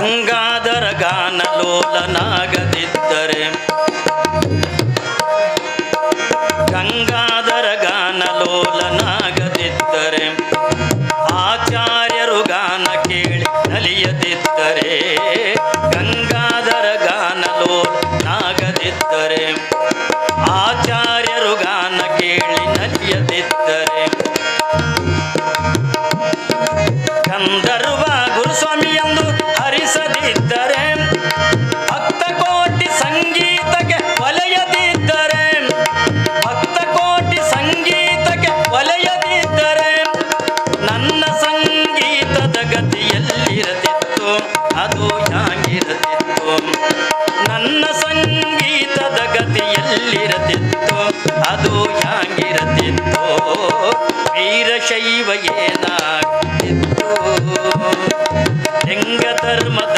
ಗಂಗಾಧರ ಗಾನಲೋಲನಾಗದಿದ್ದರೆ ಗಂಗಾಧರ ಗಾನಲೋಲನಾಗದಿದ್ದರೆ ಆಚಾರ್ಯರು ಗಾನ ಕೇಳಿ ನಲಿಯದಿದ್ದರೆ ಗಂಗಾಧರ ಗಾನಲೋಲನಾಗದಿದ್ದರೆ ಆಚಾರ್ಯರು ಗಾನ ಕೇಳಿ ನಲಿಯದಿದ್ದರೆ ಗಂಧರ್ವ ಗುರುಸ್ವಾಮಿಯಂದು ಹರಿಸದಿದ್ದರೆ ಭಕ್ತ ಕೋಟಿ ಸಂಗೀತಕ್ಕೆ ಒಲೆಯದಿದ್ದರೆ ಭಕ್ತ ಕೋಟಿ ಸಂಗೀತಕ್ಕೆ ಒಲೆಯದಿದ್ದರೆ ನನ್ನ ಸಂಗೀತದ ಗತಿಯಲ್ಲಿರದಿತ್ತು ಅದು ಹ್ಯಾಂಗಿರದಿತ್ತು ನನ್ನ ಸಂಗೀತದ ಗತಿಯಲ್ಲಿರದಿತ್ತು ಅದು ಹ್ಯಾಂಗಿರದಿತ್ತು ವೀರಶೈವ ಏನಾಗ್ತಿತ್ತು ಲಿಂಗ ಧರ್ಮದ